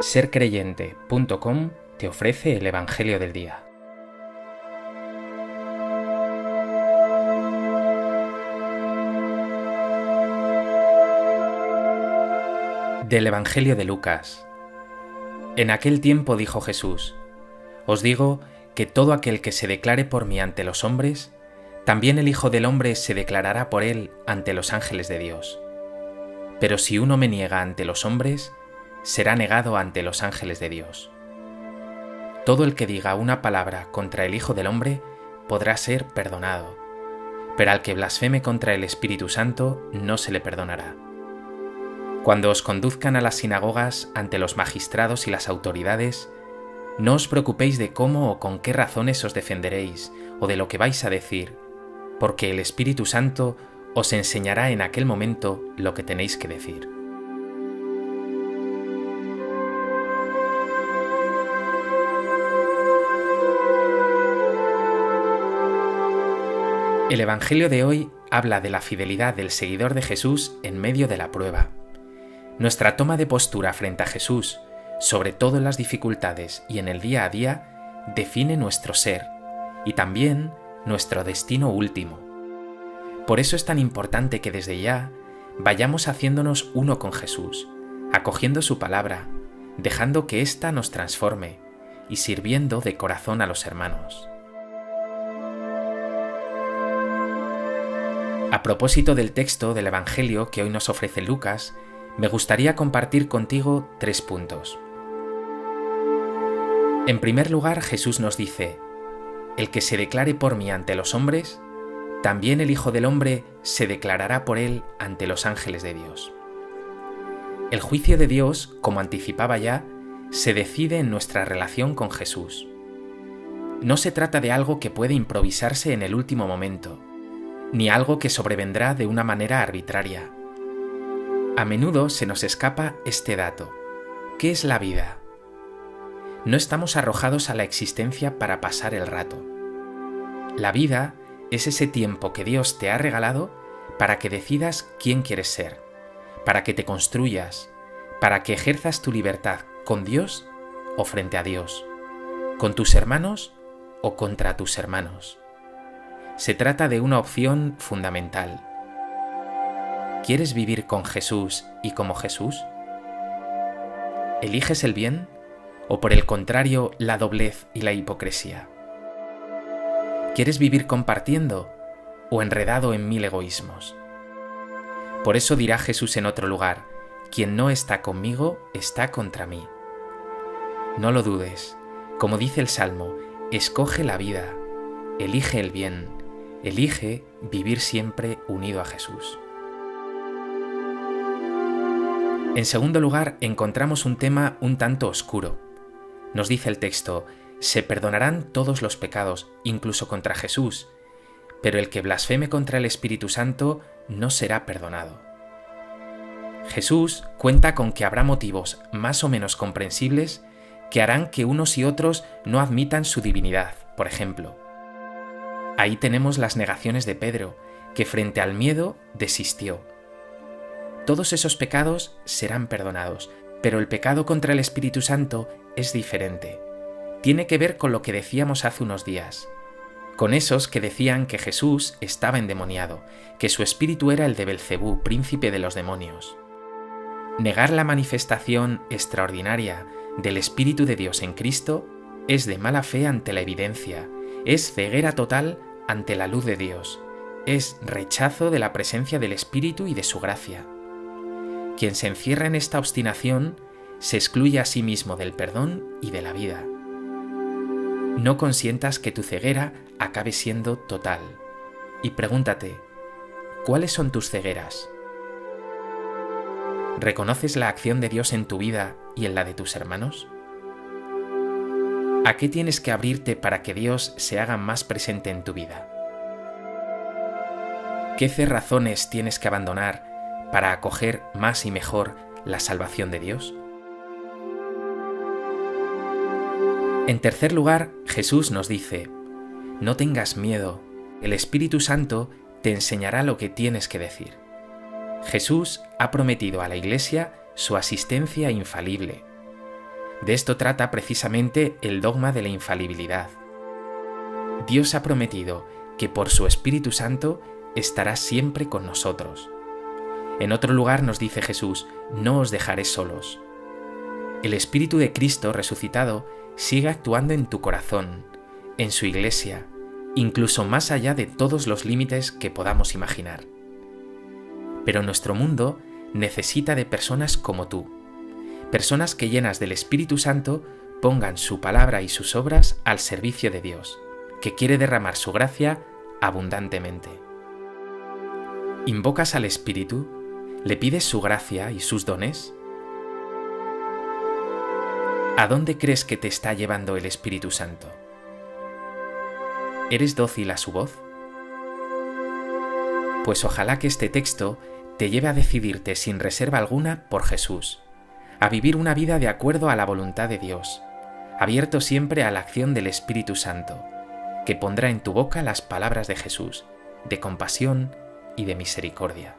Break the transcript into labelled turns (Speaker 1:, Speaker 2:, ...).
Speaker 1: Sercreyente.com te ofrece el Evangelio del Día. Del Evangelio de Lucas. En aquel tiempo dijo Jesús: Os digo que todo aquel que se declare por mí ante los hombres, también el Hijo del Hombre se declarará por él ante los ángeles de Dios. Pero si uno me niega ante los hombres, será negado ante los ángeles de Dios. Todo el que diga una palabra contra el Hijo del Hombre podrá ser perdonado, pero al que blasfeme contra el Espíritu Santo no se le perdonará. Cuando os conduzcan a las sinagogas ante los magistrados y las autoridades, no os preocupéis de cómo o con qué razones os defenderéis o de lo que vais a decir, porque el Espíritu Santo os enseñará en aquel momento lo que tenéis que decir. El Evangelio de hoy habla de la fidelidad del seguidor de Jesús en medio de la prueba. Nuestra toma de postura frente a Jesús, sobre todo en las dificultades y en el día a día, define nuestro ser y también nuestro destino último. Por eso es tan importante que desde ya vayamos haciéndonos uno con Jesús, acogiendo su palabra, dejando que ésta nos transforme y sirviendo de corazón a los hermanos. A propósito del texto del Evangelio que hoy nos ofrece Lucas, me gustaría compartir contigo 3 puntos. En primer lugar, Jesús nos dice: el que se declare por mí ante los hombres, también el Hijo del Hombre se declarará por él ante los ángeles de Dios. El juicio de Dios, como anticipaba ya, se decide en nuestra relación con Jesús. No se trata de algo que puede improvisarse en el último momento, ni algo que sobrevendrá de una manera arbitraria. A menudo se nos escapa este dato. ¿Qué es la vida? No estamos arrojados a la existencia para pasar el rato. La vida es ese tiempo que Dios te ha regalado para que decidas quién quieres ser, para que te construyas, para que ejerzas tu libertad con Dios o frente a Dios, con tus hermanos o contra tus hermanos. Se trata de una opción fundamental. ¿Quieres vivir con Jesús y como Jesús? ¿Eliges el bien o por el contrario la doblez y la hipocresía? ¿Quieres vivir compartiendo o enredado en 1000 egoísmos? Por eso dirá Jesús en otro lugar: quien no está conmigo está contra mí. No lo dudes, como dice el Salmo, escoge la vida, elige el bien, elige vivir siempre unido a Jesús. En segundo lugar, encontramos un tema un tanto oscuro. Nos dice el texto: se perdonarán todos los pecados, incluso contra Jesús, pero el que blasfeme contra el Espíritu Santo no será perdonado. Jesús cuenta con que habrá motivos más o menos comprensibles que harán que unos y otros no admitan su divinidad, por ejemplo. Ahí tenemos las negaciones de Pedro, que frente al miedo desistió. Todos esos pecados serán perdonados, pero el pecado contra el Espíritu Santo es diferente. Tiene que ver con lo que decíamos hace unos días, con esos que decían que Jesús estaba endemoniado, que su espíritu era el de Belcebú, príncipe de los demonios. Negar la manifestación extraordinaria del Espíritu de Dios en Cristo es de mala fe ante la evidencia, es ceguera total ante la luz de Dios, es rechazo de la presencia del Espíritu y de su gracia. Quien se encierra en esta obstinación se excluye a sí mismo del perdón y de la vida. No consientas que tu ceguera acabe siendo total. Y pregúntate, ¿cuáles son tus cegueras? ¿Reconoces la acción de Dios en tu vida y en la de tus hermanos? ¿A qué tienes que abrirte para que Dios se haga más presente en tu vida? ¿Qué cerrazones tienes que abandonar para acoger más y mejor la salvación de Dios? En tercer lugar, Jesús nos dice: no tengas miedo, el Espíritu Santo te enseñará lo que tienes que decir. Jesús ha prometido a la Iglesia su asistencia infalible. De esto trata precisamente el dogma de la infalibilidad. Dios ha prometido que por su Espíritu Santo estará siempre con nosotros. En otro lugar nos dice Jesús: no os dejaré solos. El Espíritu de Cristo resucitado sigue actuando en tu corazón, en su Iglesia, incluso más allá de todos los límites que podamos imaginar. Pero nuestro mundo necesita de personas como tú, personas que llenas del Espíritu Santo pongan su palabra y sus obras al servicio de Dios, que quiere derramar su gracia abundantemente. ¿Invocas al Espíritu? ¿Le pides su gracia y sus dones? ¿A dónde crees que te está llevando el Espíritu Santo? ¿Eres dócil a su voz? Pues ojalá que este texto te lleve a decidirte sin reserva alguna por Jesús, a vivir una vida de acuerdo a la voluntad de Dios, abierto siempre a la acción del Espíritu Santo, que pondrá en tu boca las palabras de Jesús, de compasión y de misericordia.